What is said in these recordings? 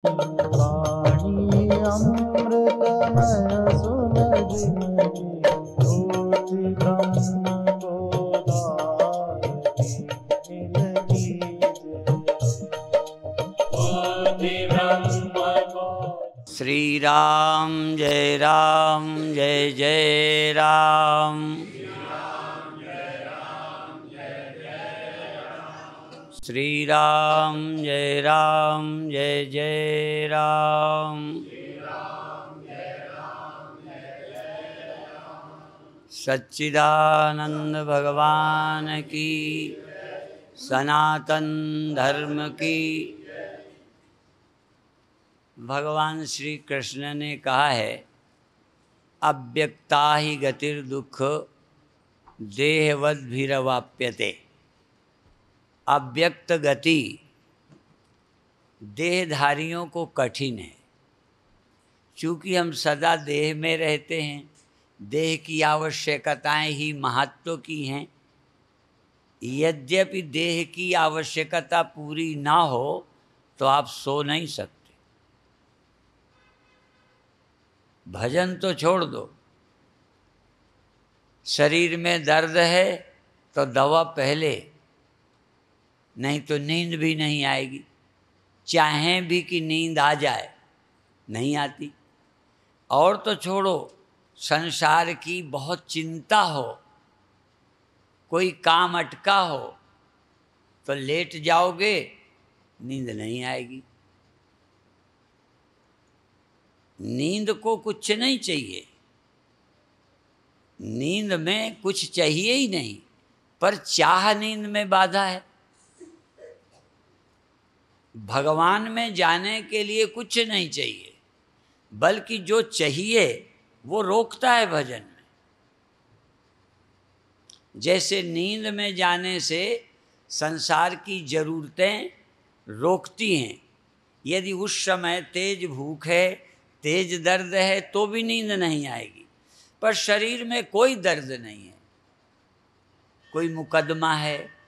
वाणी अमृतमय सुलगिनहि ज्योति ब्रह्म बोधायति मिलगी श्री राम जय जय राम। श्री राम जय जय राम। सच्चिदानंद भगवान की, सनातन धर्म की। भगवान श्री कृष्ण ने कहा है, अव्यक्ता ही गतिर्दुख देहवद्भिरवाप्यते। अव्यक्त गति देहधारियों को कठिन है, क्योंकि हम सदा देह में रहते हैं। देह की आवश्यकताएं ही महत्व की हैं। यद्यपि देह की आवश्यकता पूरी ना हो तो आप सो नहीं सकते। भजन तो छोड़ दो, शरीर में दर्द है तो दवा पहले, नहीं तो नींद भी नहीं आएगी। चाहें भी कि नींद आ जाए, नहीं आती। और तो छोड़ो, संसार की बहुत चिंता हो, कोई काम अटका हो तो लेट जाओगे, नींद नहीं आएगी। नींद को कुछ नहीं चाहिए, नींद में कुछ चाहिए ही नहीं, पर चाह नींद में बाधा है। भगवान में जाने के लिए कुछ नहीं चाहिए, बल्कि जो चाहिए वो रोकता है भजन में। जैसे नींद में जाने से संसार की जरूरतें रोकती हैं। यदि उस समय तेज भूख है, तेज दर्द है, तो भी नींद नहीं आएगी। पर शरीर में कोई दर्द नहीं है, कोई मुकदमा है,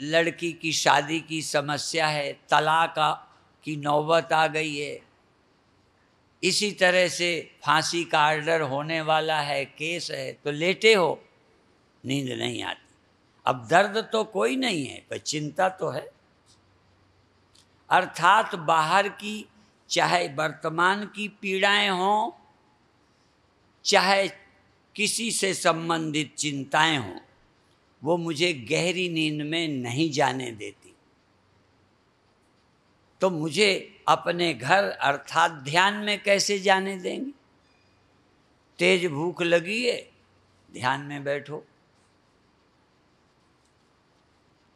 लड़की की शादी की समस्या है, तलाक की नौबत आ गई है, इसी तरह से फांसी का आर्डर होने वाला है, केस है, तो लेटे हो, नींद नहीं आती। अब दर्द तो कोई नहीं है, पर चिंता तो है। अर्थात बाहर की, चाहे वर्तमान की पीड़ाएं हों, चाहे किसी से संबंधित चिंताएं हों, वो मुझे गहरी नींद में नहीं जाने देती। तो मुझे अपने घर अर्थात ध्यान में कैसे जाने देंगे? तेज भूख लगी है, ध्यान में बैठो।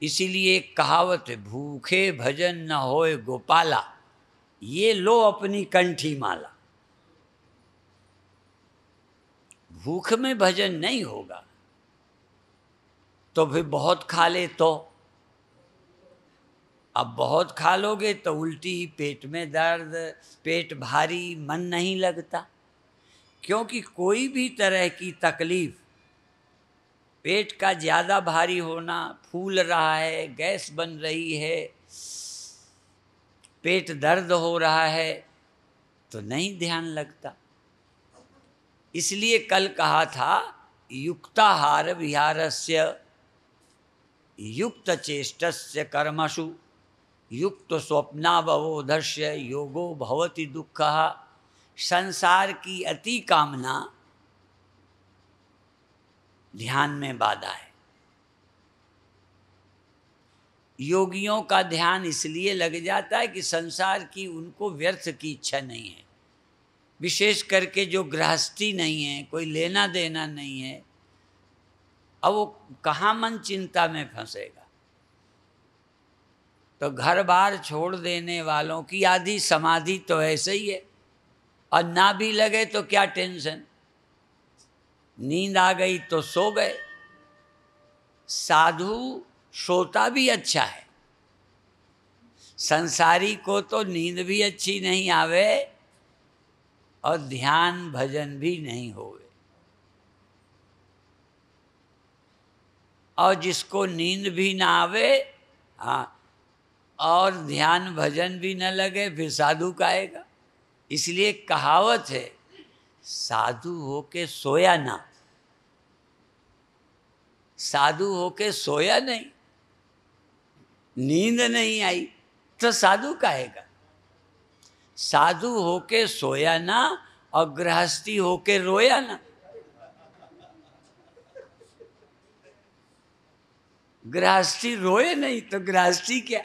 इसीलिए एक कहावत है, भूखे भजन न होए गोपाला, ये लो अपनी कंठी माला। भूख में भजन नहीं होगा तो फिर बहुत खा ले, तो अब बहुत खा लोगे तो उल्टी, पेट में दर्द, पेट भारी, मन नहीं लगता। क्योंकि कोई भी तरह की तकलीफ, पेट का ज़्यादा भारी होना, फूल रहा है, गैस बन रही है, पेट दर्द हो रहा है, तो नहीं ध्यान लगता। इसलिए कल कहा था, युक्ताहार विहारस्य युक्त चेष्टस्य कर्मसु युक्त स्वप्नावबोधस्य योगो भवति दुःखः। संसार की अति कामना ध्यान में बाधा है। योगियों का ध्यान इसलिए लग जाता है कि संसार की उनको व्यर्थ की इच्छा नहीं है। विशेष करके जो गृहस्थी नहीं है, कोई लेना देना नहीं है, अब वो कहाँ मन चिंता में फंसेगा। तो घर बार छोड़ देने वालों की आधी समाधि तो ऐसे ही है। और ना भी लगे तो क्या टेंशन, नींद आ गई तो सो गए। साधु सोता भी अच्छा है, संसारी को तो नींद भी अच्छी नहीं आवे और ध्यान भजन भी नहीं होवे। और जिसको नींद भी ना आवे, हाँ, और ध्यान भजन भी न लगे फिर साधु काहेगा। इसलिए कहावत है, साधु होके सोया ना, साधु होके सोया नहीं, नींद नहीं आई तो साधु काहेगा। साधु होके सोया ना और गृहस्थी होके रोया ना। गृहस्थी रोए नहीं तो गृहस्थी क्या,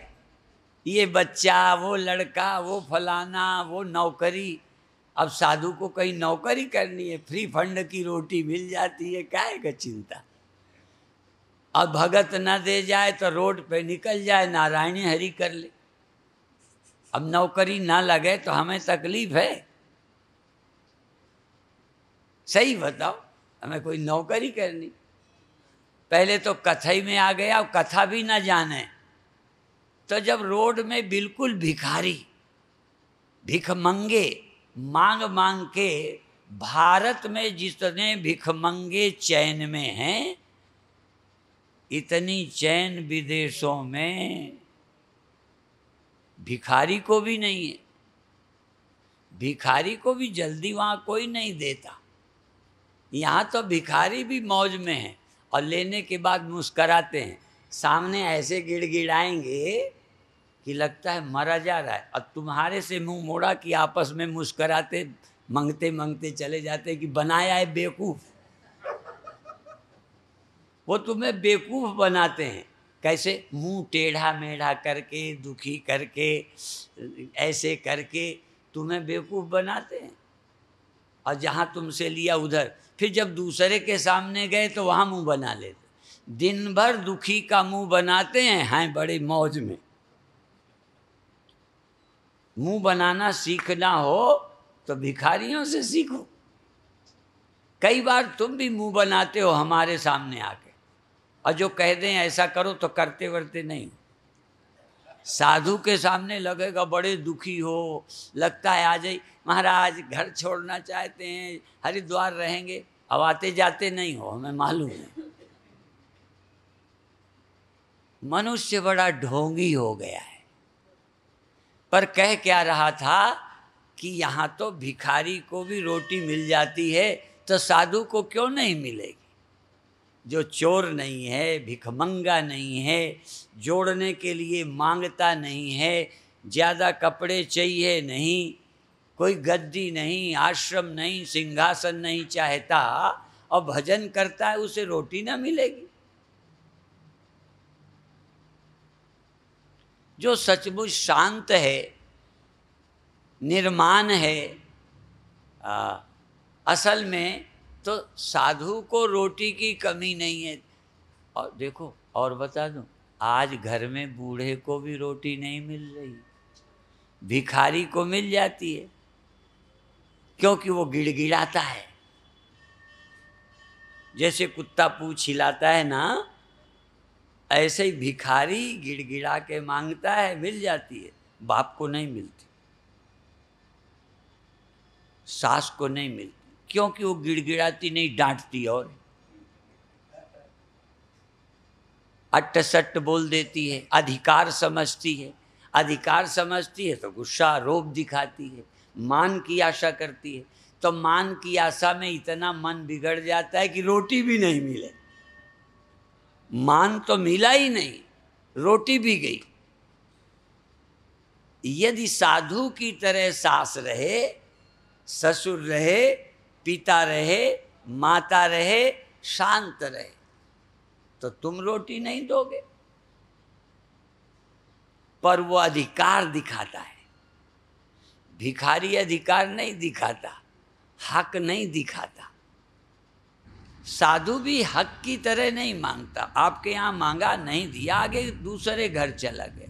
ये बच्चा, वो लड़का, वो फलाना, वो नौकरी। अब साधु को कहीं नौकरी करनी है, फ्री फंड की रोटी मिल जाती है, काहे का चिंता। अब भगत न दे जाए तो रोड पे निकल जाए, नारायणी हरि कर ले। अब नौकरी ना लगे तो हमें तकलीफ है, सही बताओ, हमें कोई नौकरी करनी। पहले तो कथई में आ गया, कथा भी ना जाने, तो जब रोड में बिल्कुल भिखारी, भिखमंगे मांग मांग के, भारत में जितने भिखमंगे चैन में हैं, इतनी चैन विदेशों में भिखारी को भी नहीं है। भिखारी को भी जल्दी वहाँ कोई नहीं देता। यहाँ तो भिखारी भी मौज में है और लेने के बाद मुस्कराते हैं, सामने ऐसे गिड़गिड़ाएंगे कि लगता है मरा जा रहा है, और तुम्हारे से मुंह मोड़ा कि आपस में मुस्कराते मांगते मांगते चले जाते कि बनाया है बेवकूफ़। वो तुम्हें बेवकूफ़ बनाते हैं, कैसे, मुंह टेढ़ा मेढ़ा करके, दुखी करके, ऐसे करके तुम्हें बेवकूफ़ बनाते हैं। और जहाँ तुमसे लिया उधर, फिर जब दूसरे के सामने गए तो वहाँ मुंह बना लेते। दिन भर दुखी का मुंह बनाते हैं बड़े मौज में। मुंह बनाना सीखना हो तो भिखारियों से सीखो। कई बार तुम भी मुंह बनाते हो हमारे सामने आके, और जो कह दें ऐसा करो तो करते वर्ते नहीं। साधु के सामने लगेगा बड़े दुखी हो, लगता है आ जाइए महाराज, घर छोड़ना चाहते हैं, हरिद्वार रहेंगे। अब आते जाते नहीं हो, हमें मालूम है। मनुष्य बड़ा ढोंगी हो गया है। पर कह क्या रहा था कि यहाँ तो भिखारी को भी रोटी मिल जाती है, तो साधु को क्यों नहीं मिलेगी। जो चोर नहीं है, भिखमंगा नहीं है, जोड़ने के लिए मांगता नहीं है, ज़्यादा कपड़े चाहिए नहीं, कोई गद्दी नहीं, आश्रम नहीं, सिंहासन नहीं चाहता, और भजन करता है, उसे रोटी ना मिलेगी। जो सचमुच शांत है, निर्माण है, असल में तो साधु को रोटी की कमी नहीं है। और देखो, और बता दूं, आज घर में बूढ़े को भी रोटी नहीं मिल रही, भिखारी को मिल जाती है, क्योंकि वो गिड़गिड़ाता है। जैसे कुत्ता पूंछ हिलाता है ना, ऐसे ही भिखारी गिड़गिड़ा के मांगता है, मिल जाती है। बाप को नहीं मिलती, सास को नहीं मिलती, क्योंकि वो गिड़गिड़ाती नहीं, डांटती और अट्ट-सट्ट बोल देती है, अधिकार समझती है। अधिकार समझती है तो गुस्सा रोब दिखाती है, मान की आशा करती है। तो मान की आशा में इतना मन बिगड़ जाता है कि रोटी भी नहीं मिले। मान तो मिला ही नहीं, रोटी भी गई। यदि साधु की तरह सास रहे, ससुर रहे, पिता रहे, माता रहे, शांत रहे, तो तुम रोटी नहीं दोगे। पर वो अधिकार दिखाता है, भिखारी अधिकार नहीं दिखाता, हक नहीं दिखाता। साधु भी हक की तरह नहीं मांगता। आपके यहाँ मांगा, नहीं दिया, आगे दूसरे घर चला गया।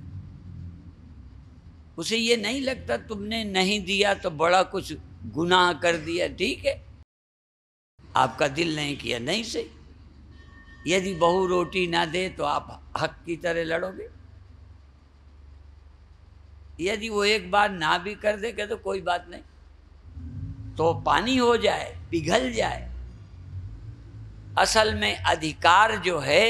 उसे ये नहीं लगता तुमने नहीं दिया तो बड़ा कुछ गुनाह कर दिया। ठीक है, आपका दिल नहीं किया, नहीं सही। यदि बहू रोटी ना दे तो आप हक की तरह लड़ोगे। यदि वो एक बार ना भी कर देगा तो कोई बात नहीं, तो पानी हो जाए, पिघल जाए। असल में अधिकार जो है,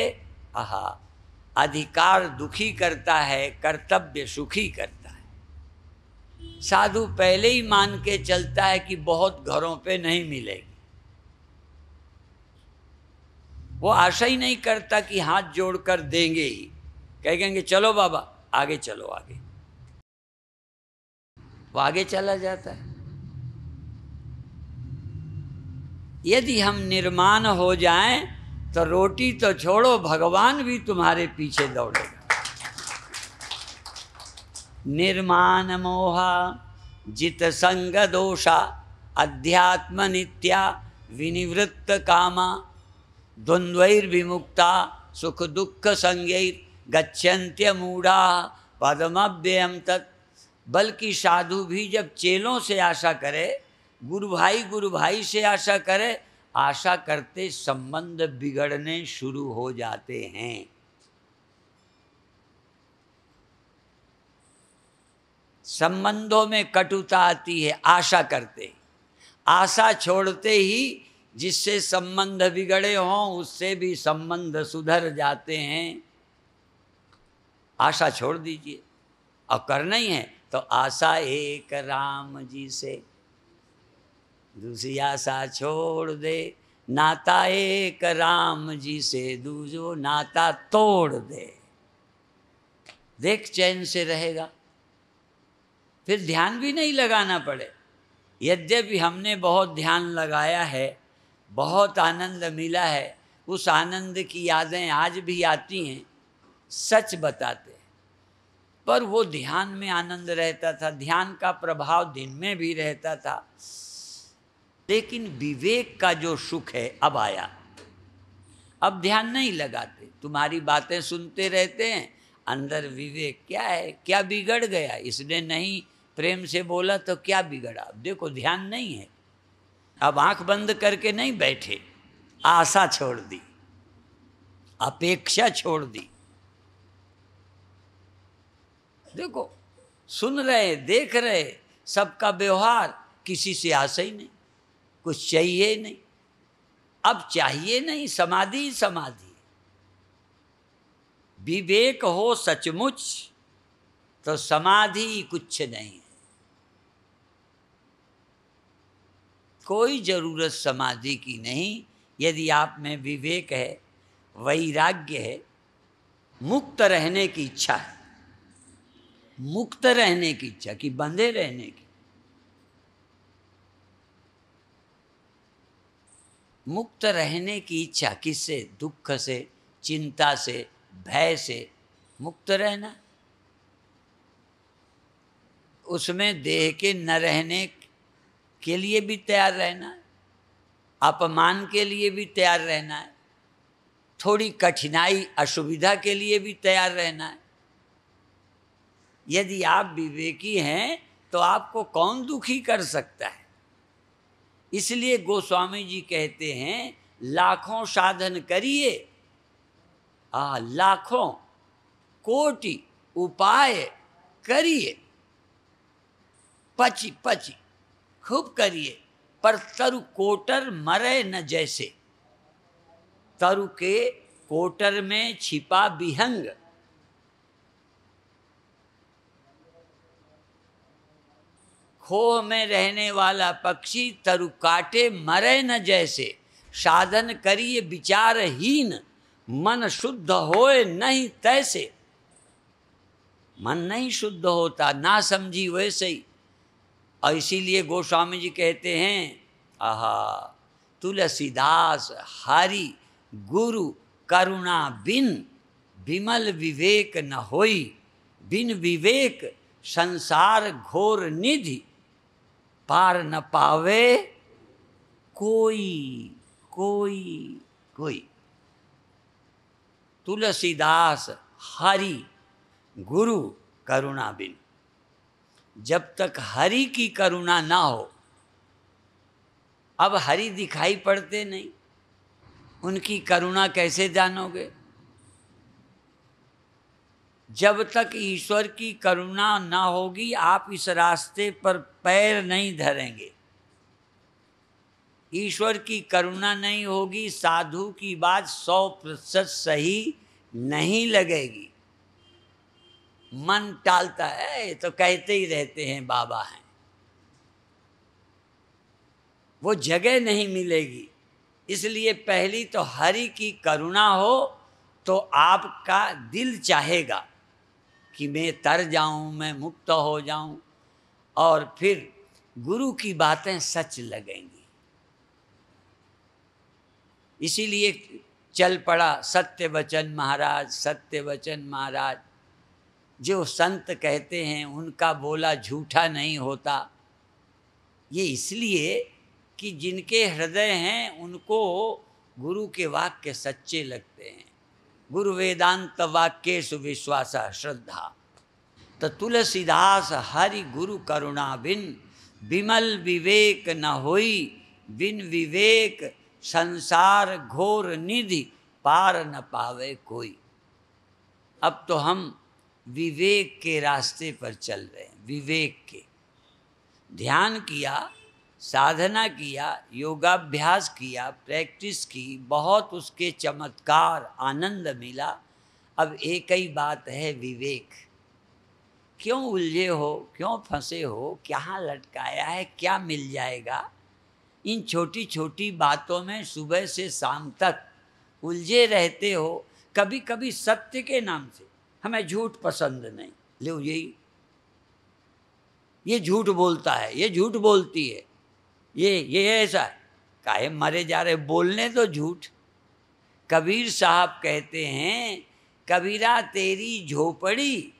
अधिकार दुखी करता है, कर्तव्य सुखी करता है। साधु पहले ही मान के चलता है कि बहुत घरों पे नहीं मिलेगी। वो आशा ही नहीं करता कि हाथ जोड़कर देंगे ही, कहेंगे चलो बाबा आगे चलो आगे, वो आगे चला जाता है। यदि हम निर्माण हो जाएं तो रोटी तो छोड़ो, भगवान भी तुम्हारे पीछे दौड़ेगा। निर्माण मोहा जित संग दोषा अध्यात्म नित्या विनिवृत्त कामा द्वंद्वैर्विमुक्ता सुख दुख संगैर गच्छन्त्य मूढ़ा पदमव्ययम तत्। बल्कि साधु भी जब चेलों से आशा करे, गुरु भाई से आशा करे, आशा करते संबंध बिगड़ने शुरू हो जाते हैं। संबंधों में कटुता आती है आशा करते। आशा छोड़ते ही जिससे संबंध बिगड़े हों उससे भी संबंध सुधर जाते हैं। आशा छोड़ दीजिए, और करना ही है तो आशा एक राम जी से, दूसरी आशा छोड़ दे, नाता एक राम जी से, दूसरो नाता तोड़ दे, देख चैन से रहेगा, फिर ध्यान भी नहीं लगाना पड़े। यद्यपि हमने बहुत ध्यान लगाया है, बहुत आनंद मिला है, उस आनंद की यादें आज भी आती हैं, सच बताते हैं। पर वो ध्यान में आनंद रहता था, ध्यान का प्रभाव दिन में भी रहता था, लेकिन विवेक का जो सुख है अब आया। अब ध्यान नहीं लगाते, तुम्हारी बातें सुनते रहते हैं, अंदर विवेक क्या है, क्या बिगड़ गया, इसने नहीं प्रेम से बोला तो क्या बिगड़ा। अब देखो ध्यान नहीं है, अब आंख बंद करके नहीं बैठे, आशा छोड़ दी, अपेक्षा छोड़ दी। देखो सुन रहे, देख रहे, सबका व्यवहार, किसी से आशा ही नहीं, कुछ चाहिए नहीं। अब चाहिए नहीं, समाधि ही समाधि। विवेक हो सचमुच तो समाधि कुछ नहीं है। कोई जरूरत समाधि की नहीं। यदि आप में विवेक है, वैराग्य है, मुक्त रहने की इच्छा है, मुक्त रहने की इच्छा कि बंधे रहने की, मुक्त रहने की इच्छा किससे, दुख से, चिंता से, भय से मुक्त रहना। उसमें देह के न रहने के लिए भी तैयार रहना है, अपमान के लिए भी तैयार रहना है, थोड़ी कठिनाई असुविधा के लिए भी तैयार रहना है। यदि आप विवेकी हैं तो आपको कौन दुखी कर सकता है। इसलिए गोस्वामी जी कहते हैं लाखों साधन करिए, लाखों कोटि उपाय करिए, पची पची खूब करिए, पर तरु कोटर मरे न जैसे। तरु के कोटर में छिपा विहंग, खोह में रहने वाला पक्षी तरु काटे मरे न जैसे। साधन करिए विचारहीन, मन शुद्ध होए नहीं तैसे। मन नहीं शुद्ध होता, ना समझी वैसे ही। और इसीलिए गोस्वामी जी कहते हैं, आहा तुलसीदास हरि गुरु करुणा बिन विमल विवेक न होई। बिन विवेक संसार घोर निधि, पार न पावे कोई कोई कोई। तुलसीदास हरि गुरु करुणा बिन, जब तक हरि की करुणा ना हो, अब हरि दिखाई पड़ते नहीं, उनकी करुणा कैसे जानोगे। जब तक ईश्वर की करुणा ना होगी आप इस रास्ते पर पैर नहीं धरेंगे। ईश्वर की करुणा नहीं होगी, साधु की बात 100% सही नहीं लगेगी। मन टालता है, ये तो कहते ही रहते हैं बाबा हैं, वो जगह नहीं मिलेगी। इसलिए पहली तो हरि की करुणा हो तो आपका दिल चाहेगा कि मैं तर जाऊं, मैं मुक्त हो जाऊं, और फिर गुरु की बातें सच लगेंगी। इसीलिए चल पड़ा सत्य वचन महाराज, सत्य वचन महाराज। जो संत कहते हैं उनका बोला झूठा नहीं होता। ये इसलिए कि जिनके हृदय हैं उनको गुरु के वाक्य सच्चे लगते हैं। गुरु वेदांत वाक्येषु विश्वासा श्रद्धा। तो तुलसीदास हरि गुरु करुणा बिन विमल विवेक न होई, बिन विवेक संसार घोर निधि पार न पावे कोई। अब तो हम विवेक के रास्ते पर चल रहे हैं। विवेक के ध्यान किया, साधना किया, योगाभ्यास किया, प्रैक्टिस की, बहुत उसके चमत्कार आनंद मिला। अब एक ही बात है, विवेक। क्यों उलझे हो, क्यों फंसे हो, क्या लटकाया है, क्या मिल जाएगा? इन छोटी छोटी बातों में सुबह से शाम तक उलझे रहते हो। कभी कभी सत्य के नाम से हमें झूठ पसंद नहीं, लो यही, ये झूठ बोलता है, ये झूठ बोलती है, ये ऐसा है, काहे मरे जा रहे, बोलने तो झूठ। कबीर साहब कहते हैं, कबीरा तेरी झोपड़ी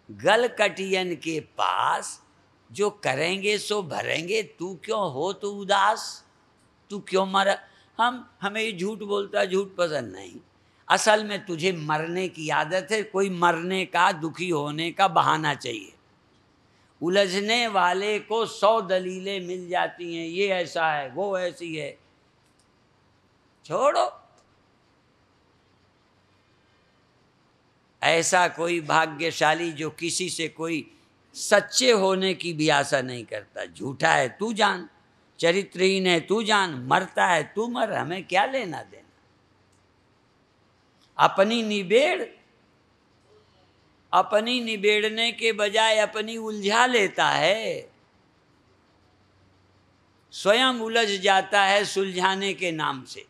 गल कटियन के पास, जो करेंगे सो भरेंगे, तू क्यों हो तो उदास, तू क्यों मर। हमें ये झूठ बोलता, झूठ पसंद नहीं। असल में तुझे मरने की आदत है, कोई मरने का, दुखी होने का बहाना चाहिए। उलझने वाले को 100 दलीलें मिल जाती हैं, ये ऐसा है, वो ऐसी है। छोड़ो। ऐसा कोई भाग्यशाली जो किसी से कोई सच्चे होने की भी आशा नहीं करता। झूठा है तू जान, चरित्रहीन है तू जान, मरता है तू मर, हमें क्या लेना देना। अपनी निबेड़, अपनी निबेड़ने के बजाय अपनी उलझा लेता है, स्वयं उलझ जाता है सुलझाने के नाम से।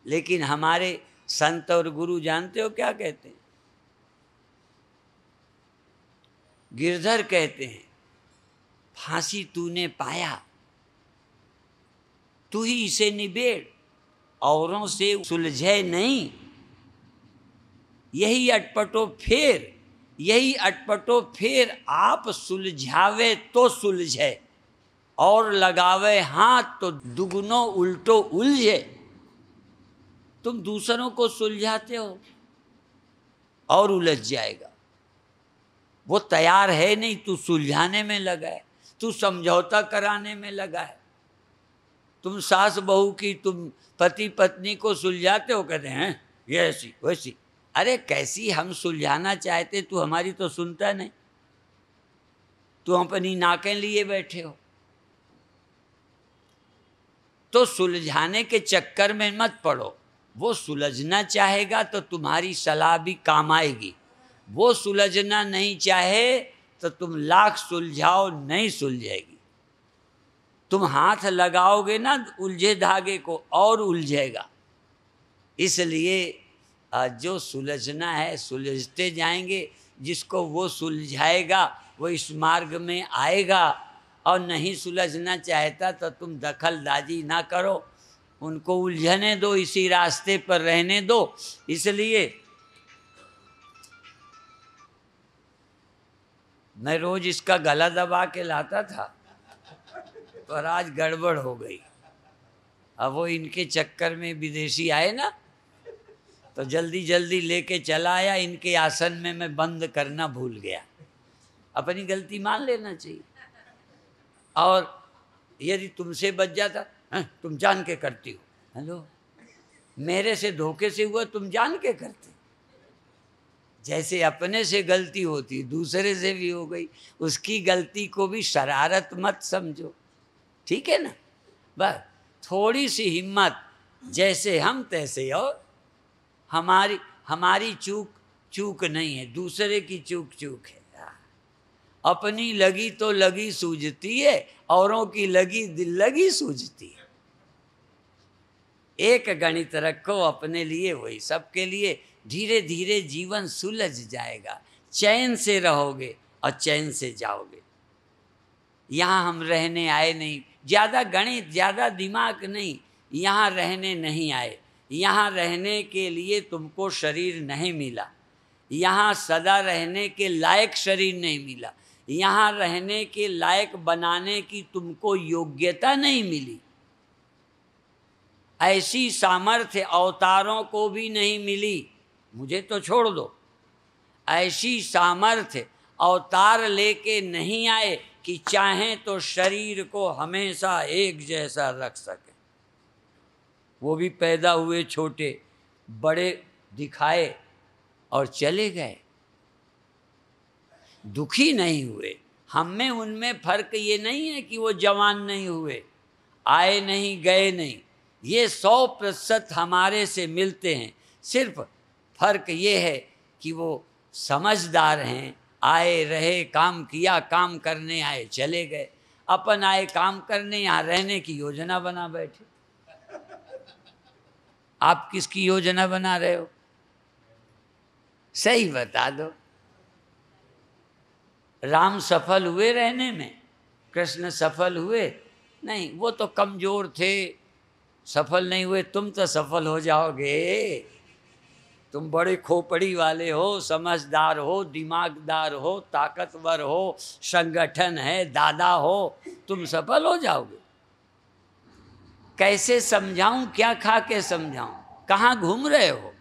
लेकिन हमारे संत और गुरु जानते हो क्या कहते हैं? गिरधर कहते हैं, फांसी तूने पाया, तू ही इसे निबेड़, औरों से सुलझे नहीं। यही अटपटो फेर, यही अटपटो फेर, आप सुलझावे तो सुलझे, और लगावे हाथ तो दुगुनो उल्टो उलझे। तुम दूसरों को सुलझाते हो और उलझ जाएगा। वो तैयार है नहीं, तू सुलझाने में लगा है, तू समझौता कराने में लगा है। तुम सास बहू की, तुम पति पत्नी को सुलझाते हो, कहते हैं ये ऐसी वैसी। अरे कैसी हम सुलझाना चाहते, तू हमारी तो सुनता नहीं, तू अपनी नाकें लिए बैठे हो। तो सुलझाने के चक्कर में मत पड़ो। वो सुलझना चाहेगा तो तुम्हारी सलाह भी काम आएगी। वो सुलझना नहीं चाहे तो तुम लाख सुलझाओ, नहीं सुलझेगी। तुम हाथ लगाओगे ना उलझे धागे को, और उलझेगा। इसलिए जो सुलझना है सुलझते जाएंगे। जिसको वो सुलझाएगा वो इस मार्ग में आएगा, और नहीं सुलझना चाहता तो तुम दखलंदाजी ना करो, उनको उलझने दो, इसी रास्ते पर रहने दो। इसलिए मैं रोज इसका गला दबा के लाता था, पर आज गड़बड़ हो गई। अब वो इनके चक्कर में विदेशी आए ना, तो जल्दी जल्दी लेके चला आया। इनके आसन में मैं बंद करना भूल गया। अपनी गलती मान लेना चाहिए। और यदि तुमसे बच जाता, तुम जान के करती हो, हेलो, मेरे से धोखे से हुआ, तुम जान के करते। जैसे अपने से गलती होती दूसरे से भी हो गई, उसकी गलती को भी शरारत मत समझो, ठीक है ना। बस थोड़ी सी हिम्मत, जैसे हम तैसे और हमारी हमारी चूक नहीं है, दूसरे की चूक है। अपनी लगी तो लगी सूझती है, औरों की लगी दिल लगी सूझती है। एक गणित रखो अपने लिए, वही सबके लिए। धीरे धीरे जीवन सुलझ जाएगा, चैन से रहोगे और चैन से जाओगे। यहाँ हम रहने आए नहीं, ज़्यादा गणित ज़्यादा दिमाग नहीं, यहाँ रहने नहीं आए। यहाँ रहने के लिए तुमको शरीर नहीं मिला, यहाँ सदा रहने के लायक शरीर नहीं मिला, यहाँ रहने के लायक बनाने की तुमको योग्यता नहीं मिली। ऐसी सामर्थ्य अवतारों को भी नहीं मिली, मुझे तो छोड़ दो। ऐसी सामर्थ्य अवतार लेके नहीं आए कि चाहें तो शरीर को हमेशा एक जैसा रख सके। वो भी पैदा हुए छोटे, बड़े दिखाए और चले गए, दुखी नहीं हुए। हम में उनमें फर्क ये नहीं है कि वो जवान नहीं हुए, आए नहीं गए नहीं, ये 100% हमारे से मिलते हैं। सिर्फ फर्क ये है कि वो समझदार हैं, आए रहे, काम किया, काम करने आए चले गए। अपन आए काम करने, यहाँ रहने की योजना बना बैठे। आप किसकी योजना बना रहे हो? सही बता दो। राम सफल हुए रहने में? कृष्ण सफल हुए? नहीं, वो तो कमजोर थे, सफल नहीं हुए। तुम तो सफल हो जाओगे। तुम बड़े खोपड़ी वाले हो, समझदार हो, दिमागदार हो, ताकतवर हो, संगठन है, दादा हो, तुम सफल हो जाओगे। कैसे समझाऊं, क्या खा के समझाऊं? कहाँ घूम रहे हो?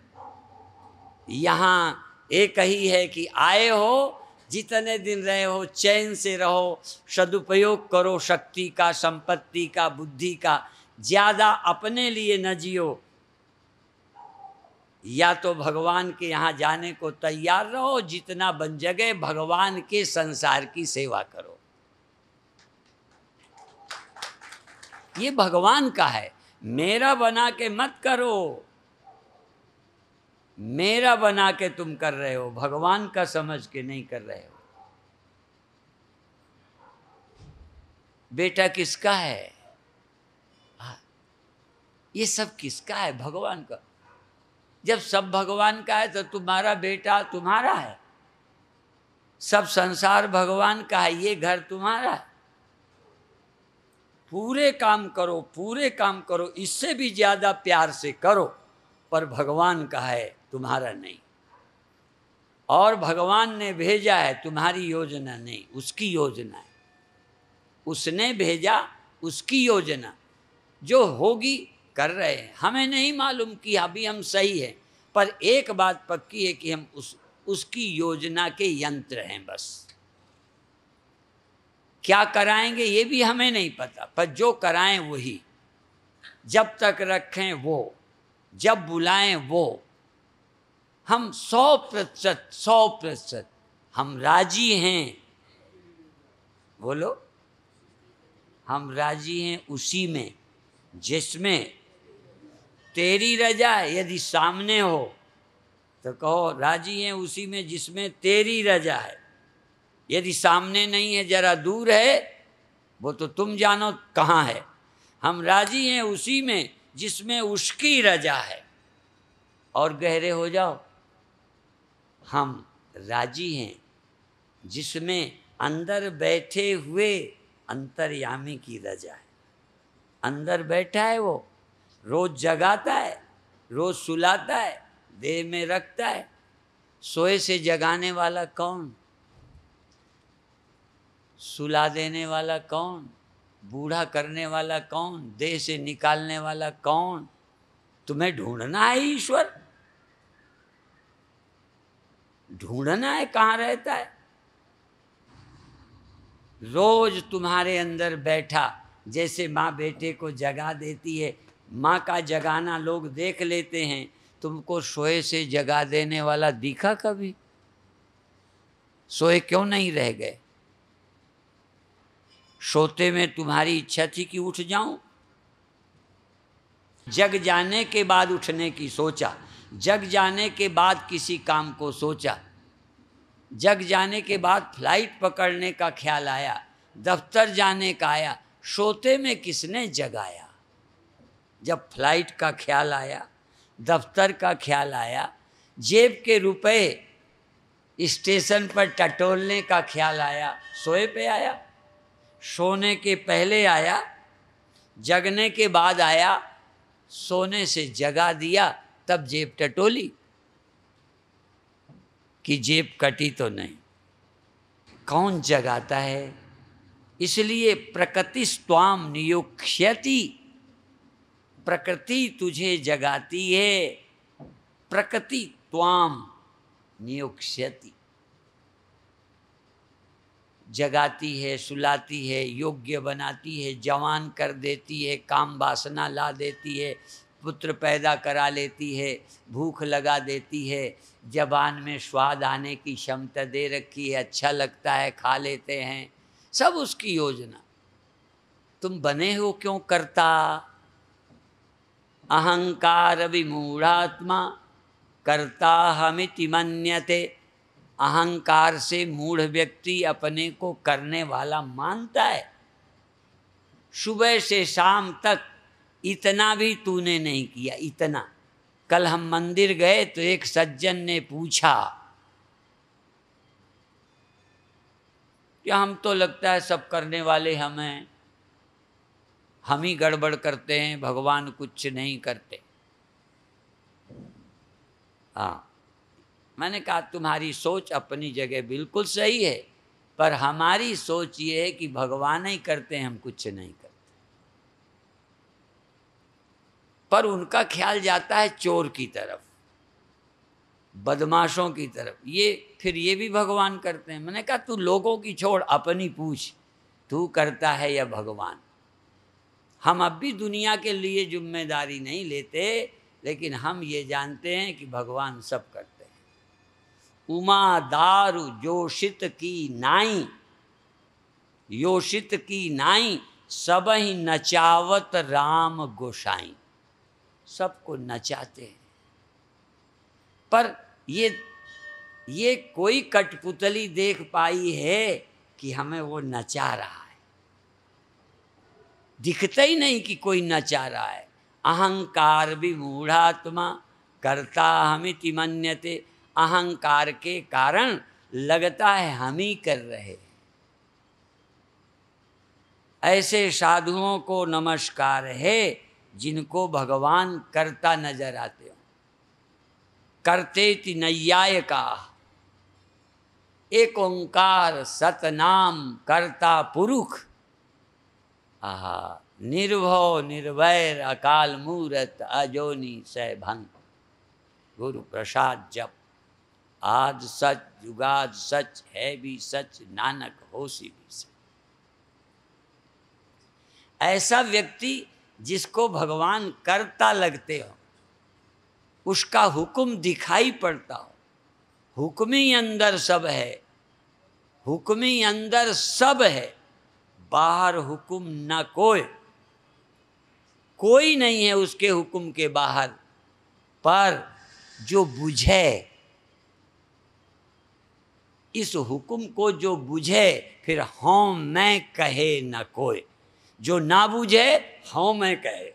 यहाँ एक ही है कि आए हो, जितने दिन रहे हो चैन से रहो, सदुपयोग करो शक्ति का, संपत्ति का, बुद्धि का। ज़्यादा अपने लिए न जियो, या तो भगवान के यहाँ जाने को तैयार रहो, जितना बन जगह भगवान के संसार की सेवा करो। ये भगवान का है, मेरा बना के मत करो। मेरा बना के तुम कर रहे हो, भगवान का समझ के नहीं कर रहे हो। बेटा किसका है? ये सब किसका है? भगवान का। जब सब भगवान का है तो तुम्हारा बेटा तुम्हारा है, सब संसार भगवान का है, ये घर तुम्हारा है। पूरे काम करो, पूरे काम करो, इससे भी ज्यादा प्यार से करो, पर भगवान का है, तुम्हारा नहीं। और भगवान ने भेजा है, तुम्हारी योजना नहीं, उसकी योजना है। उसने भेजा, उसकी योजना जो होगी कर रहे हैं। हमें नहीं मालूम कि अभी हम सही हैं, पर एक बात पक्की है कि हम उसकी योजना के यंत्र हैं। बस क्या कराएंगे ये भी हमें नहीं पता, पर जो कराएं वही, जब तक रखें वो, जब बुलाएं वो। हम 100% हम राजी हैं। बोलो, हम राजी हैं उसी में जिसमें तेरी रजा है। यदि सामने हो तो कहो राजी हैं उसी में जिसमें तेरी रजा है। यदि सामने नहीं है, जरा दूर है, वो तो तुम जानो कहाँ है। हम राजी हैं उसी में जिसमें उसकी रजा है। और गहरे हो जाओ, हम राजी हैं जिसमें अंदर बैठे हुए अंतर्यामी की रजा है। अंदर बैठा है वो, रोज जगाता है, रोज सुलाता है, देह में रखता है। सोए से जगाने वाला कौन? सुला देने वाला कौन? बूढ़ा करने वाला कौन? देह से निकालने वाला कौन? तुम्हें ढूंढना है ईश्वर, ढूंढना है कहाँ रहता है। रोज तुम्हारे अंदर बैठा, जैसे माँ बेटे को जगा देती है। माँ का जगाना लोग देख लेते हैं, तुमको सोए से जगा देने वाला दिखा कभी? सोए क्यों नहीं रह गए? सोते में तुम्हारी इच्छा थी कि उठ जाऊं, जग जाने के बाद उठने की सोचा, जग जाने के बाद किसी काम को सोचा, जग जाने के बाद फ्लाइट पकड़ने का ख्याल आया, दफ्तर जाने का आया, सोते में किसने जगाया। जब फ्लाइट का ख्याल आया, दफ्तर का ख्याल आया, जेब के रुपए स्टेशन पर टटोलने का ख्याल आया, सोए पे आया। सोने के पहले आया, जगने के बाद आया, सोने से जगा दिया, तब जेब टटोली कि जेब कटी तो नहीं। कौन जगाता है? इसलिए प्रकृति स्वाम नियुक्ष्यति, प्रकृति तुझे जगाती है, प्रकृति त्वाम नियुक्ष्यति, जगाती है, सुलाती है, योग्य बनाती है, जवान कर देती है, काम वासना ला देती है, पुत्र पैदा करा लेती है, भूख लगा देती है, जबान में स्वाद आने की क्षमता दे रखी है, अच्छा लगता है, खा लेते हैं, सब उसकी योजना। तुम बने हो क्यों करता? अहंकार विमूढ़ात्मा कर्ता हमिति मन्यते। अहंकार से मूढ़ व्यक्ति अपने को करने वाला मानता है। सुबह से शाम तक इतना भी तूने नहीं किया, इतना। कल हम मंदिर गए तो एक सज्जन ने पूछा कि हम तो लगता है सब करने वाले हम हैं, हम ही गड़बड़ करते हैं, भगवान कुछ नहीं करते। हाँ, मैंने कहा तुम्हारी सोच अपनी जगह बिल्कुल सही है, पर हमारी सोच ये है कि भगवान ही करते हैं, हम कुछ नहीं करते। पर उनका ख्याल जाता है चोर की तरफ, बदमाशों की तरफ, ये फिर ये भी भगवान करते हैं। मैंने कहा तू लोगों की छोड़, अपनी पूछ, तू करता है या भगवान। हम अब भी दुनिया के लिए जिम्मेदारी नहीं लेते, लेकिन हम ये जानते हैं कि भगवान सब करते हैं। उमा दारू जोशित की नाई, योशित की नाई, सब ही नचावत राम गोसाई। सबको नचाते हैं, पर ये कोई कठपुतली देख पाई है कि हमें वो नचा रहा है? दिखता ही नहीं कि कोई नचा रहा है। अहंकार विमूढ़ात्मा करता हमिति मन्यते। अहंकार के कारण लगता है हम ही कर रहे हैं। ऐसे साधुओं को नमस्कार है जिनको भगवान करता नजर आते हो। करतेति नैयायिका, एक ओंकार सतनाम करता पुरुष। आहा, निर्भव निर्वैर अकाल मूरत अजोनी सैभंग, गुरु प्रसाद जप। आज सच जुगाद सच है भी सच, नानक होसी भी सच। ऐसा व्यक्ति जिसको भगवान करता लगते हो, उसका हुक्म दिखाई पड़ता हो, हुक्म ही अंदर सब है, हुक्म ही अंदर सब है, बाहर हुक्म न कोई नहीं है उसके हुक्म के बाहर। पर जो बुझे, इस हुक्म को जो बुझे, फिर हाँ मैं कहे न कोई। जो ना बुझे हाँ मैं कहे,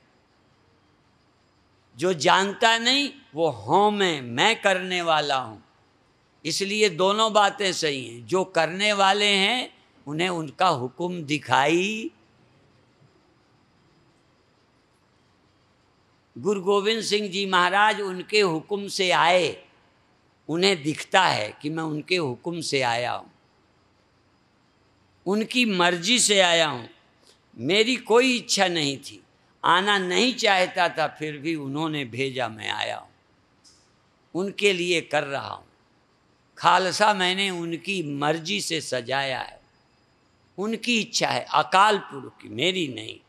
जो जानता नहीं वो हाँ मैं करने वाला हूं। इसलिए दोनों बातें सही हैं। जो करने वाले हैं उन्हें उनका हुक्म दिखाई। गुरु गोविंद सिंह जी महाराज उनके हुक्म से आए, उन्हें दिखता है कि मैं उनके हुक्म से आया हूं, उनकी मर्जी से आया हूं। मेरी कोई इच्छा नहीं थी, आना नहीं चाहता था, फिर भी उन्होंने भेजा, मैं आया हूं, उनके लिए कर रहा हूं। खालसा मैंने उनकी मर्जी से सजाया है, उनकी इच्छा है, अकाल पुरुष की, मेरी नहीं।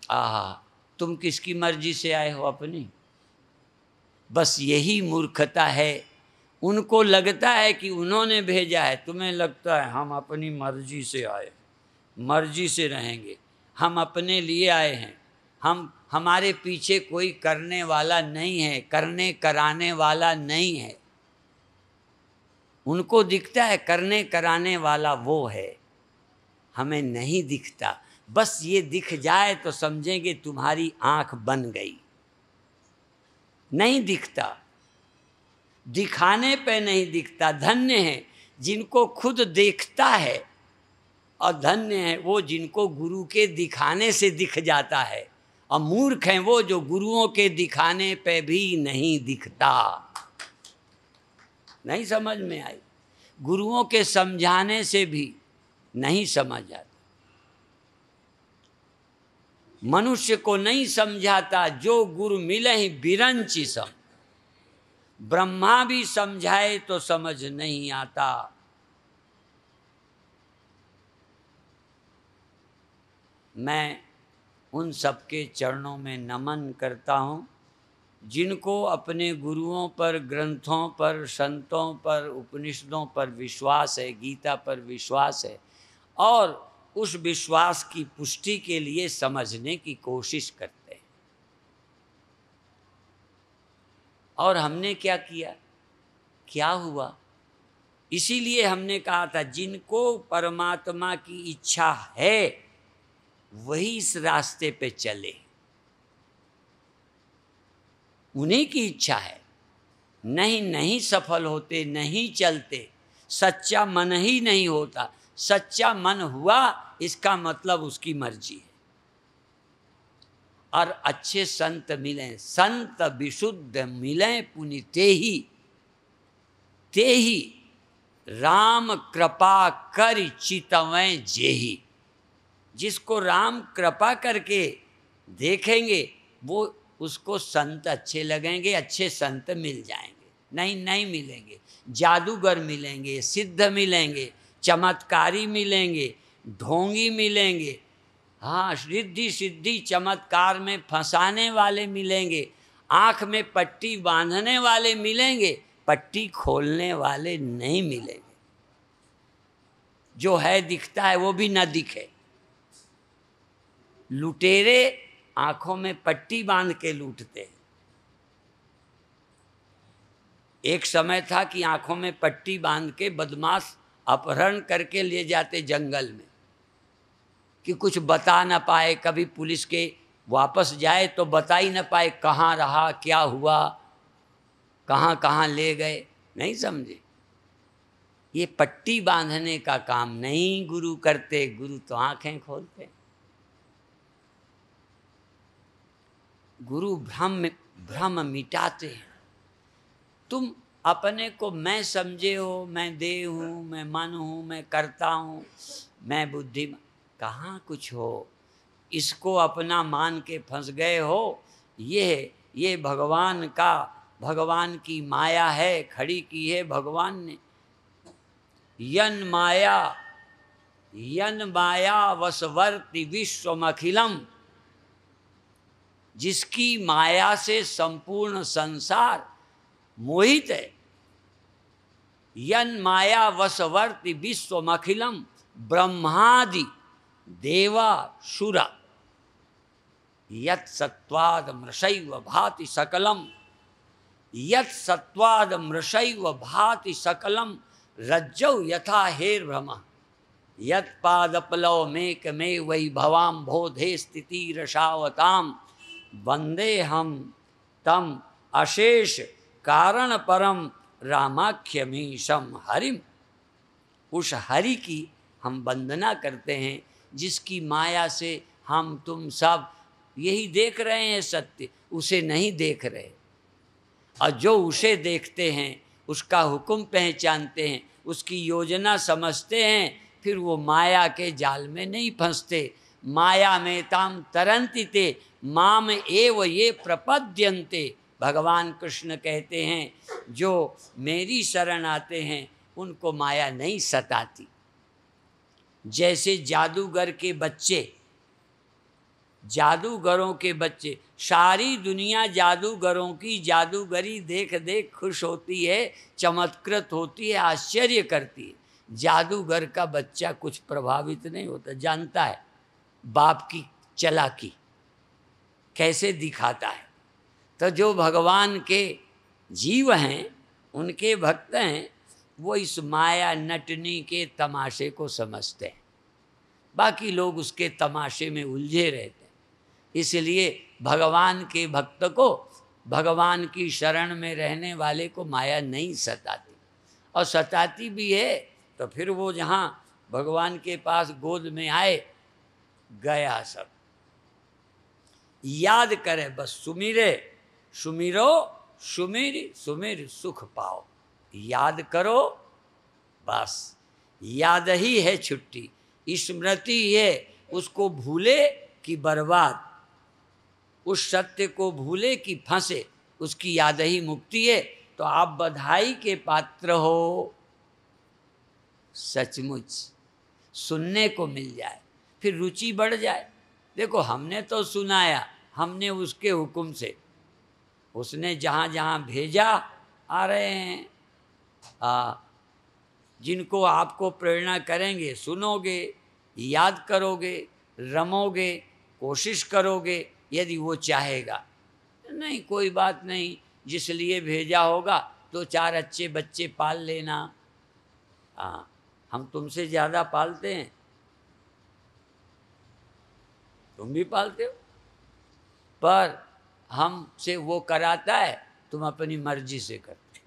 आहा, तुम किसकी मर्जी से आए हो? अपनी। बस यही मूर्खता है। उनको लगता है कि उन्होंने भेजा है, तुम्हें लगता है हम अपनी मर्जी से आए, मर्जी से रहेंगे, हम अपने लिए आए हैं, हमारे पीछे कोई करने वाला नहीं है, करने कराने वाला नहीं है। उनको दिखता है करने कराने वाला वो है, हमें नहीं दिखता। बस ये दिख जाए तो समझेंगे तुम्हारी आंख बन गई। नहीं दिखता, दिखाने पे नहीं दिखता। धन्य है जिनको खुद देखता है, और धन्य है वो जिनको गुरु के दिखाने से दिख जाता है। और मूर्ख हैं वो जो गुरुओं के दिखाने पे भी नहीं दिखता। नहीं समझ में आई? गुरुओं के समझाने से भी नहीं समझ आता। मनुष्य को नहीं समझाता, जो गुरु मिले ही बिरंची सम। ब्रह्मा भी समझाए तो समझ नहीं आता। मैं उन सबके चरणों में नमन करता हूँ जिनको अपने गुरुओं पर, ग्रंथों पर, संतों पर, उपनिषदों पर विश्वास है, गीता पर विश्वास है, और उस विश्वास की पुष्टि के लिए समझने की कोशिश करते हैं। और हमने क्या किया, क्या हुआ? इसीलिए हमने कहा था जिनको परमात्मा की इच्छा है वही इस रास्ते पे चले। उन्हीं की इच्छा है, नहीं सफल होते, नहीं चलते। सच्चा मन ही नहीं होता। सच्चा मन हुआ इसका मतलब उसकी मर्जी है। और अच्छे संत मिलें, संत विशुद्ध मिलें पुनि ते ही राम कृपा कर चितवें जेही। जिसको राम कृपा करके देखेंगे वो उसको संत अच्छे लगेंगे, अच्छे संत मिल जाएंगे। नहीं मिलेंगे। जादूगर मिलेंगे, सिद्ध मिलेंगे, चमत्कारी मिलेंगे, ढोंगी मिलेंगे, हाँ, रिद्धि सिद्धि चमत्कार में फंसाने वाले मिलेंगे, आँख में पट्टी बांधने वाले मिलेंगे, पट्टी खोलने वाले नहीं मिलेंगे। जो है दिखता है वो भी न दिखे। लुटेरे आंखों में पट्टी बांध के लूटते हैं। एक समय था कि आंखों में पट्टी बांध के बदमाश अपहरण करके ले जाते जंगल में, कि कुछ बता न पाए, कभी पुलिस के वापस जाए तो बता ही न पाए कहाँ रहा, क्या हुआ, कहाँ कहाँ ले गए। नहीं समझे? ये पट्टी बांधने का काम नहीं गुरु करते। गुरु तो आंखें खोलते। गुरु भ्रम मिटाते हैं। तुम अपने को मैं समझे हो, मैं देह हूँ, मैं मन हूँ, मैं करता हूँ, मैं बुद्धि, कहाँ कुछ हो। इसको अपना मान के फंस गए हो। ये भगवान की माया है, खड़ी की है भगवान ने। यन माया वसवर्ति विश्वमखिलम। जिसकी माया से संपूर्ण संसार मोहित है। यन माया वसवर्ति विश्वमखिलम ब्रह्मादि देवा शुरा यत् सत्वाद मृषैव भाति सकलम। यत् सत्वाद मृषैव भाति सकलम रज्जौ यथा हेर्भ्रमः। यत् पादपलव मेक मे वै भवाम बोधे स्थिति रसावताम। वंदे हम तम अशेष कारण परम रामाख्यमीशम हरिम। उस हरि की हम वंदना करते हैं जिसकी माया से हम तुम सब यही देख रहे हैं सत्य, उसे नहीं देख रहे। और जो उसे देखते हैं, उसका हुक्म पहचानते हैं, उसकी योजना समझते हैं, फिर वो माया के जाल में नहीं फंसते। माया में ताम तरंति ते माम एव ये प्रपद्यन्ते। भगवान कृष्ण कहते हैं जो मेरी शरण आते हैं उनको माया नहीं सताती। जैसे जादूगरों के बच्चे, सारी दुनिया जादूगरों की जादूगरी देख देख खुश होती है, चमत्कृत होती है, आश्चर्य करती है। जादूगर का बच्चा कुछ प्रभावित नहीं होता, जानता है बाप की चालाकी। कैसे दिखाता है। तो जो भगवान के जीव हैं, उनके भक्त हैं, वो इस माया नटनी के तमाशे को समझते हैं, बाकी लोग उसके तमाशे में उलझे रहते हैं। इसलिए भगवान के भक्त को, भगवान की शरण में रहने वाले को माया नहीं सताती, और सताती भी है तो फिर वो जहाँ भगवान के पास गोद में आए, गया सब। याद करे बस, सुमिरे सुमिरो सुमिर सुमिर सुख पाओ। याद करो बस, याद ही है छुट्टी, स्मृति है। उसको भूले कि बर्बाद, उस सत्य को भूले कि फंसे, उसकी याद ही मुक्ति है। तो आप बधाई के पात्र हो, सचमुच सुनने को मिल जाए, फिर रुचि बढ़ जाए। देखो हमने तो सुनाया, हमने उसके हुक्म से, उसने जहाँ जहाँ भेजा आ रहे हैं। जिनको आपको प्रेरणा करेंगे, सुनोगे, याद करोगे, रमोगे, कोशिश करोगे, यदि वो चाहेगा। नहीं कोई बात नहीं, जिस लिए भेजा होगा तो चार अच्छे बच्चे पाल लेना। हम तुमसे ज़्यादा पालते हैं, तुम भी पालते हो, पर हमसे वो कराता है, तुम अपनी मर्जी से करते।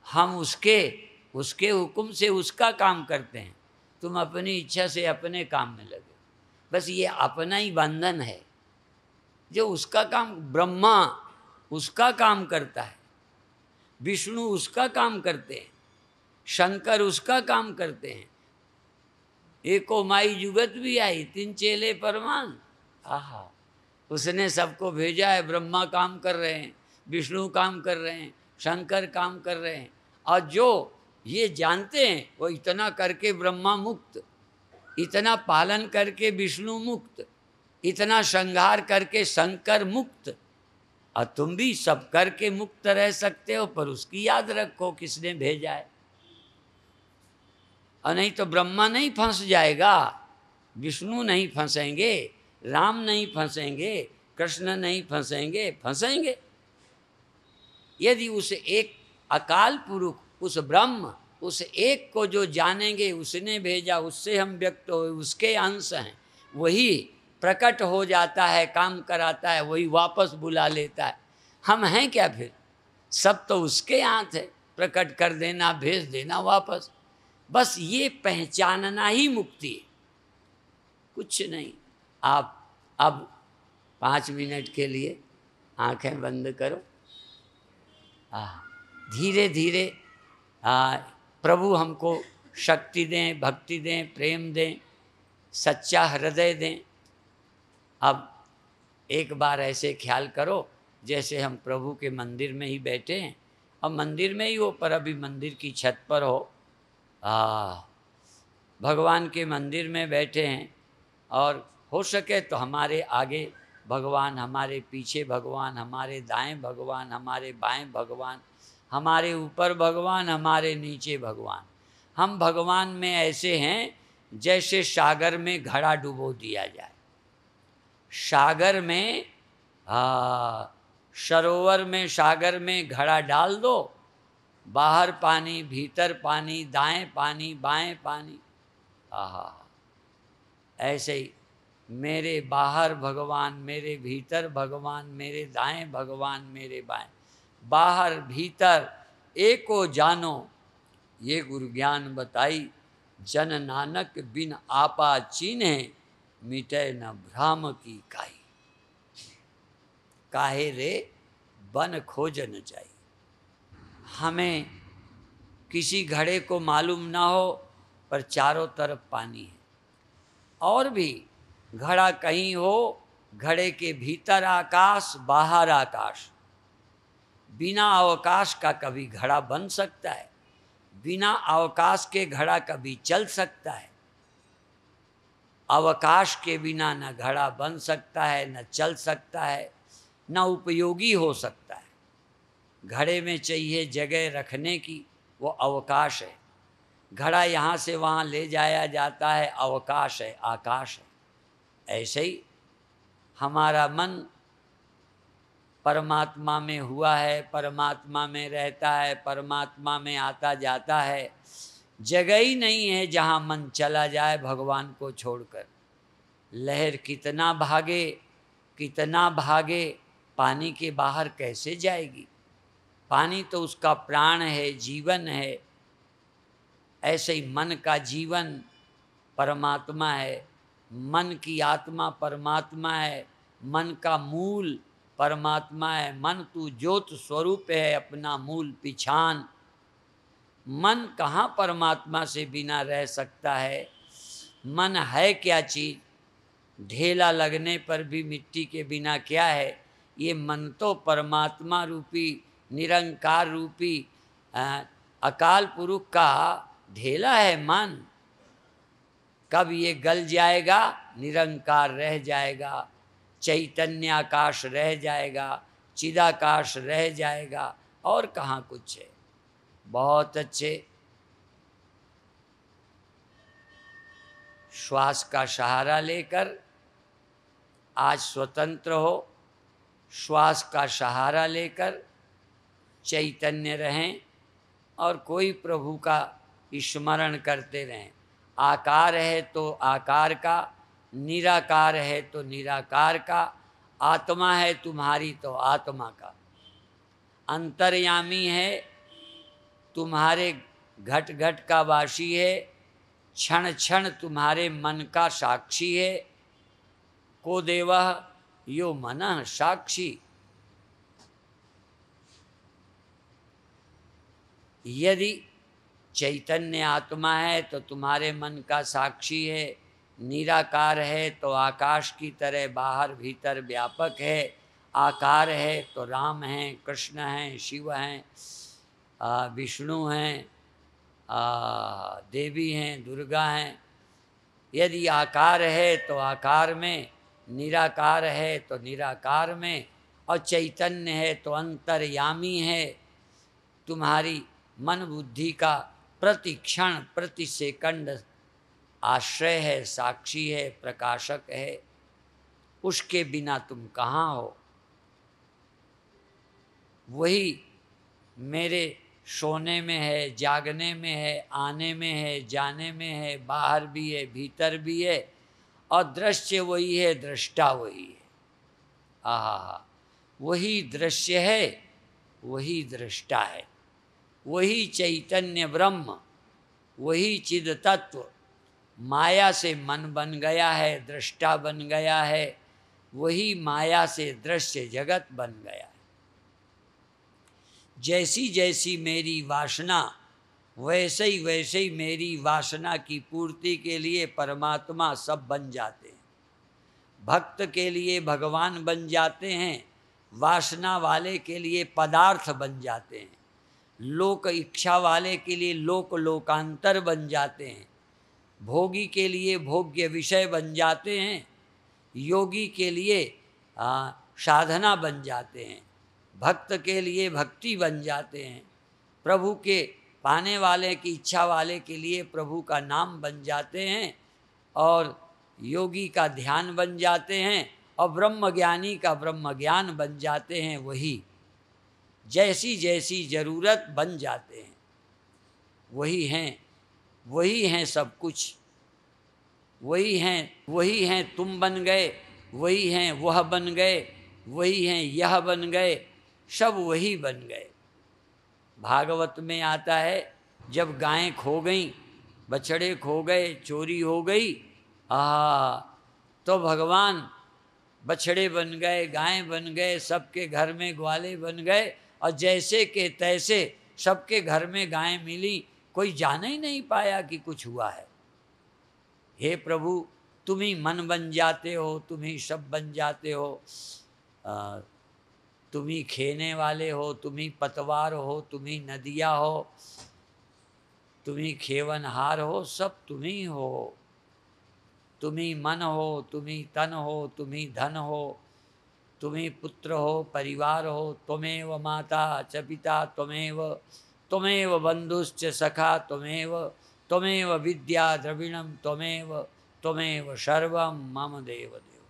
हम उसके हुक्म से उसका काम करते हैं, तुम अपनी इच्छा से अपने काम में लगे। बस ये अपना ही बंधन है। जो उसका काम, ब्रह्मा उसका काम करता है, विष्णु उसका काम करते हैं, शंकर उसका काम करते हैं। एको माई जुगत भी आई, तीन चेले परमान। आहा, उसने सबको भेजा है। ब्रह्मा काम कर रहे हैं, विष्णु काम कर रहे हैं, शंकर काम कर रहे हैं। और जो ये जानते हैं वो इतना करके ब्रह्मा मुक्त, इतना पालन करके विष्णु मुक्त, इतना श्रृंगार करके शंकर मुक्त। और तुम भी सब करके मुक्त रह सकते हो, पर उसकी याद रखो किसने भेजा है। और नहीं तो ब्रह्मा नहीं फंस जाएगा, विष्णु नहीं फंसेंगे, राम नहीं फंसेंगे, कृष्ण नहीं फंसेंगे। फंसेंगे यदि उस एक अकाल पुरुष, उस ब्रह्म, उस एक को जो जानेंगे, उसने भेजा, उससे हम व्यक्त हो, उसके अंश हैं, वही प्रकट हो जाता है, काम कराता है, वही वापस बुला लेता है। हम हैं क्या फिर? सब तो उसके हाथ है, प्रकट कर देना, भेज देना वापस। बस ये पहचानना ही मुक्ति है, कुछ नहीं। आप अब 5 मिनट के लिए आंखें बंद करो। धीरे धीरे प्रभु हमको शक्ति दें, भक्ति दें, प्रेम दें, सच्चा हृदय दें। अब एक बार ऐसे ख्याल करो जैसे हम प्रभु के मंदिर में ही बैठे हैं, और मंदिर में ही हो, पर अभी मंदिर की छत पर हो। भगवान के मंदिर में बैठे हैं, और हो सके तो हमारे आगे भगवान, हमारे पीछे भगवान, हमारे दाएं भगवान, हमारे बाएं भगवान, हमारे ऊपर भगवान, हमारे नीचे भगवान। हम भगवान में ऐसे हैं जैसे सागर में घड़ा डुबो दिया जाए। सागर में, सरोवर में, सागर में घड़ा डाल दो, बाहर पानी, भीतर पानी, दाएं पानी, बाएं पानी। ऐसे ही मेरे बाहर भगवान, मेरे भीतर भगवान, मेरे दाएं भगवान, मेरे बाएं, बाहर भीतर एको जानो, ये गुरु ज्ञान बताई। जन नानक बिन आपा चीन्हे, मिटे न भ्राम की काई। काहे रे बन खोजन चाहिए। हमें किसी घड़े को मालूम ना हो, पर चारों तरफ पानी है। और भी घड़ा कहीं हो, घड़े के भीतर आकाश, बाहर आकाश। बिना अवकाश का कभी घड़ा बन सकता है, बिना अवकाश के घड़ा कभी चल सकता है। अवकाश के बिना न घड़ा बन सकता है, न चल सकता है, न उपयोगी हो सकता है। घड़े में चाहिए जगह रखने की, वो अवकाश है। घड़ा यहाँ से वहाँ ले जाया जाता है, अवकाश है, आकाश है। ऐसे ही हमारा मन परमात्मा में हुआ है, परमात्मा में रहता है, परमात्मा में आता जाता है। जगह ही नहीं है जहाँ मन चला जाए भगवान को छोड़कर। लहर कितना भागे, कितना भागे, पानी के बाहर कैसे जाएगी? पानी तो उसका प्राण है, जीवन है। ऐसे ही मन का जीवन परमात्मा है, मन की आत्मा परमात्मा है, मन का मूल परमात्मा है। मन तू ज्योत स्वरूप है, अपना मूल पिछान। मन कहाँ परमात्मा से बिना रह सकता है? मन है क्या चीज़? ढेला लगने पर भी मिट्टी के बिना क्या है? ये मन तो परमात्मा रूपी, निरंकार रूपी अकाल पुरुष का ढेला है मन। कब ये गल जाएगा? निरंकार रह जाएगा, चैतन्य आकाश रह जाएगा, चिदाकाश रह जाएगा, और कहाँ कुछ है। बहुत अच्छे। श्वास का सहारा लेकर आज स्वतंत्र हो। श्वास का सहारा लेकर चैतन्य रहें और कोई प्रभु का स्मरण करते रहें। आकार है तो आकार का, निराकार है तो निराकार का, आत्मा है तुम्हारी तो आत्मा का। अंतर्यामी है, तुम्हारे घट घट का वासी है, क्षण क्षण तुम्हारे मन का साक्षी है। को देवः यो मनः साक्षी। यदि चैतन्य आत्मा है तो तुम्हारे मन का साक्षी है, निराकार है तो आकाश की तरह बाहर भीतर व्यापक है, आकार है तो राम हैं, कृष्ण हैं, शिव हैं, विष्णु हैं, देवी हैं, दुर्गा हैं। यदि आकार है तो आकार में, निराकार है तो निराकार में, और चैतन्य है तो अंतर्यामी है। तुम्हारी मन बुद्धि का प्रति क्षण प्रति सेकंड आश्रय है, साक्षी है, प्रकाशक है। उसके बिना तुम कहाँ हो? वही मेरे सोने में है, जागने में है, आने में है, जाने में है, बाहर भी है, भीतर भी है, और दृश्य वही है, दृष्टा वही है। आहा, वही दृश्य है, वही दृष्टा है, वही चैतन्य ब्रह्म, वही चिद तत्व। माया से मन बन गया है, दृष्टा बन गया है, वही माया से दृश्य जगत बन गया है। जैसी जैसी मेरी वासना, वैसे ही मेरी वासना की पूर्ति के लिए परमात्मा सब बन जाते हैं। भक्त के लिए भगवान बन जाते हैं, वासना वाले के लिए पदार्थ बन जाते हैं, लोक इच्छा वाले के लिए लोक लोकांतर बन जाते हैं, भोगी के लिए भोग्य विषय बन जाते हैं, योगी के लिए साधना बन जाते हैं, भक्त के लिए भक्ति बन जाते हैं, प्रभु के पाने वाले की इच्छा वाले के लिए प्रभु का नाम बन जाते हैं, और योगी का ध्यान बन जाते हैं, और ब्रह्म ज्ञानी का ब्रह्म ज्ञान बन जाते हैं। वही जैसी जैसी जरूरत बन जाते हैं, वही हैं सब कुछ, वही हैं तुम बन गए, वही हैं वह बन गए, वही हैं यह बन गए, सब वही बन गए। भागवत में आता है, जब गायें खो गईं, बछड़े खो गए, चोरी हो गई, तो भगवान बछड़े बन गए, गायें बन गए, सबके घर में ग्वाले बन गए, और जैसे के तैसे सबके घर में गायें मिली, कोई जान ही नहीं पाया कि कुछ हुआ है। हे प्रभु, तुम ही मन बन जाते हो, तुम ही सब बन जाते हो, तुम ही खेने वाले हो, तुम ही पतवार हो, तुम ही नदियाँ हो, तुम ही खेवनहार हो, सब तुम ही हो। तुम ही मन हो, तुम ही तन हो, तुम ही धन हो, तुम ही पुत्र हो, परिवार हो, त्वमेव माता च पिता, त्वमेव बंधुश्च सखा, त्वमेव विद्या द्रविणम, त्वमेव त्वमेव सर्वम मम देव देव।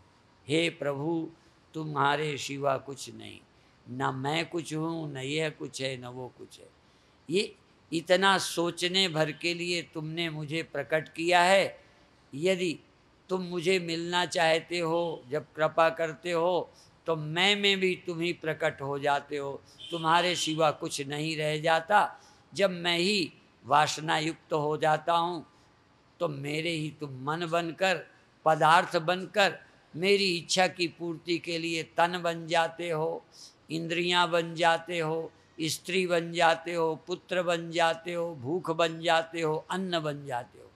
हे प्रभु तुम्हारे सिवा कुछ नहीं, न मैं कुछ हूँ, न यह कुछ है, न वो कुछ है। ये इतना सोचने भर के लिए तुमने मुझे प्रकट किया है। यदि तुम मुझे मिलना चाहते हो, जब कृपा करते हो, तो मैं में भी तुम ही प्रकट हो जाते हो, तुम्हारे सिवा कुछ नहीं रह जाता। जब मैं ही वासना युक्त हो जाता हूँ, तो मेरे ही तुम मन बनकर, पदार्थ बनकर मेरी इच्छा की पूर्ति के लिए तन बन जाते हो, इंद्रियां बन जाते हो, स्त्री बन जाते हो, पुत्र बन जाते हो, भूख बन जाते हो, अन्न बन जाते हो।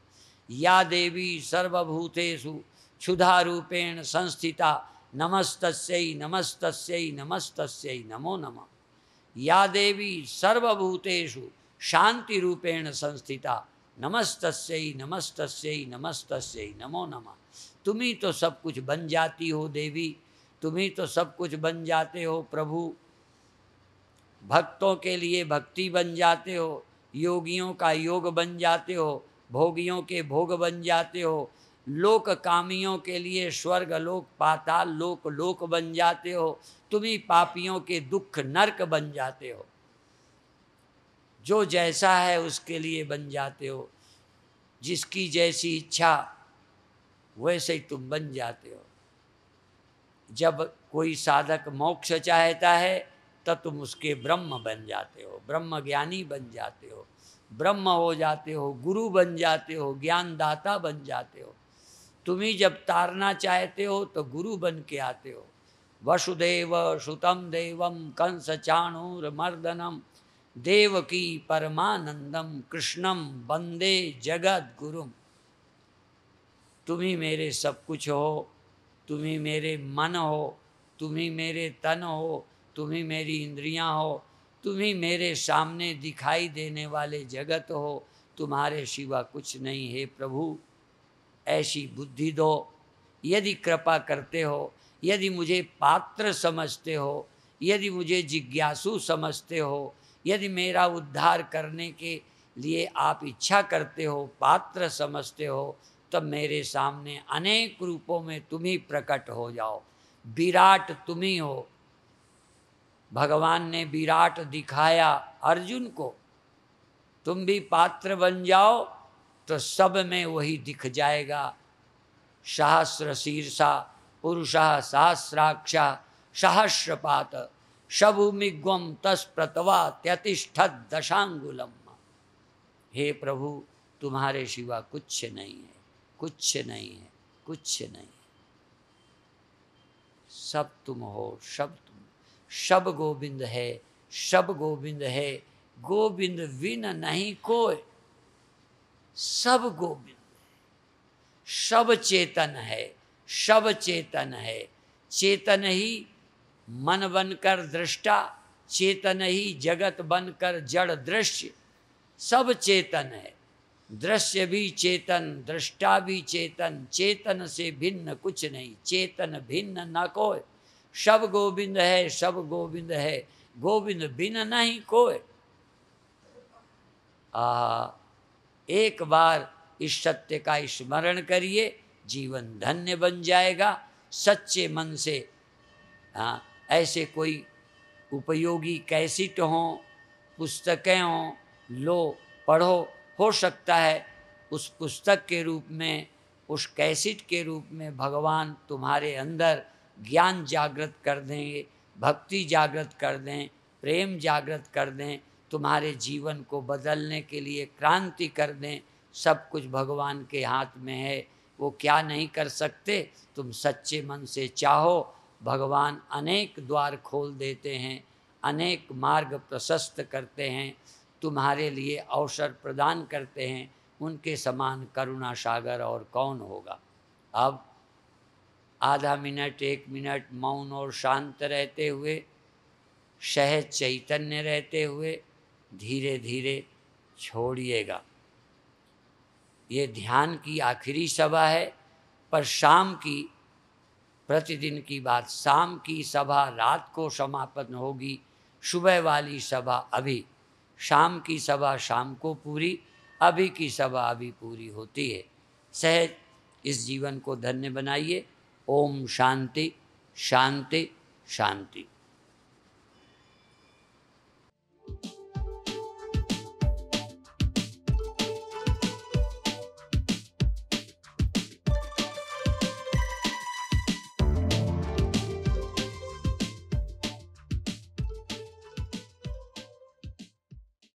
या देवी सर्वभूतेषु क्षुधा रूपेण संस्थिता नमस्तस्यै नमस्तस्यै नमस्तस्यै नमो नमः। या देवी सर्वभूतेषु शांति रूपेण संस्थिता नमस्तस्यै नमस्तस्यै नमस्तस्यै नमो नमः। तुम ही तो सब कुछ बन जाती हो देवी, तुम ही तो सब कुछ बन जाते हो प्रभु। भक्तों के लिए भक्ति बन जाते हो, योगियों का योग बन जाते हो, भोगियों के भोग बन जाते हो, लोक कामियों के लिए स्वर्ग लोक पाताल लोक लोक बन जाते हो। तुम ही पापियों के दुख नरक बन जाते हो। जो जैसा है उसके लिए बन जाते हो, जिसकी जैसी इच्छा वैसे ही तुम बन जाते हो। जब कोई साधक मोक्ष चाहता है तो तुम उसके ब्रह्म बन जाते हो, ब्रह्म ज्ञानी बन जाते हो, ब्रह्म हो जाते हो, गुरु बन जाते हो, ज्ञानदाता बन जाते हो। तुम ही जब तारना चाहते हो तो गुरु बन के आते हो। वसुदेव सुतम देवम कंस चाणूरमर्दनम देवकी परमानंदम कृष्णम वंदे जगत गुरुम। तुम ही मेरे सब कुछ हो, तुम ही मेरे मन हो, तुम ही मेरे तन हो, तुम ही मेरी इंद्रियां हो, तुम ही मेरे सामने दिखाई देने वाले जगत हो, तुम्हारे सिवा कुछ नहीं। है प्रभु ऐसी बुद्धि दो। यदि कृपा करते हो, यदि मुझे पात्र समझते हो, यदि मुझे जिज्ञासु समझते हो, यदि मेरा उद्धार करने के लिए आप इच्छा करते हो, पात्र समझते हो, तब मेरे सामने अनेक रूपों में तुम ही प्रकट हो जाओ। विराट तुम ही हो। भगवान ने विराट दिखाया अर्जुन को, तुम भी पात्र बन जाओ तो सब में वही दिख जाएगा। सहस्र शीर्षा पुरुषः सहस्राक्षा सहस्रपात शभुमिग्वम तस्प्रतवा त्यतिष्ठत दशांगुलम। हे प्रभु तुम्हारे सिवा कुछ नहीं है, कुछ नहीं है, कुछ नहीं। सब तुम हो, सब तुम। सब गोविंद है, सब गोविंद है, गोविंद बिन नहीं कोई। सब गोविंद है, सब चेतन है, सब चेतन है। चेतन ही मन बनकर दृष्टा, चेतन ही जगत बनकर जड़ दृश्य। सब चेतन है, दृश्य भी चेतन, दृष्टा भी चेतन। चेतन से भिन्न कुछ नहीं, चेतन भिन्न न कोई। सब गोविंद है, सब गोविंद है, गोविंद बिन नहीं कोई। एक बार इस सत्य का स्मरण करिए, जीवन धन्य बन जाएगा। सच्चे मन से ऐसे कोई उपयोगी कैसेट हों, पुस्तकें हों, लो पढ़ो। हो सकता है उस पुस्तक के रूप में, उस कैसेट के रूप में भगवान तुम्हारे अंदर ज्ञान जागृत कर देंगे, भक्ति जागृत कर दें, प्रेम जागृत कर दें, तुम्हारे जीवन को बदलने के लिए क्रांति कर दें। सब कुछ भगवान के हाथ में है, वो क्या नहीं कर सकते। तुम सच्चे मन से चाहो, भगवान अनेक द्वार खोल देते हैं, अनेक मार्ग प्रशस्त करते हैं, तुम्हारे लिए अवसर प्रदान करते हैं। उनके समान करुणा सागर और कौन होगा। अब आधा मिनट, 1 मिनट मौन और शांत रहते हुए, सहज चैतन्य रहते हुए धीरे धीरे छोड़िएगा। ये ध्यान की आखिरी सभा है, पर शाम की, प्रतिदिन की बात, शाम की सभा रात को समापन होगी। सुबह वाली सभा अभी, शाम की सभा शाम को पूरी, अभी की सभा अभी पूरी होती है। सहज इस जीवन को धन्य बनाइए। ओम शांति शांति शांति।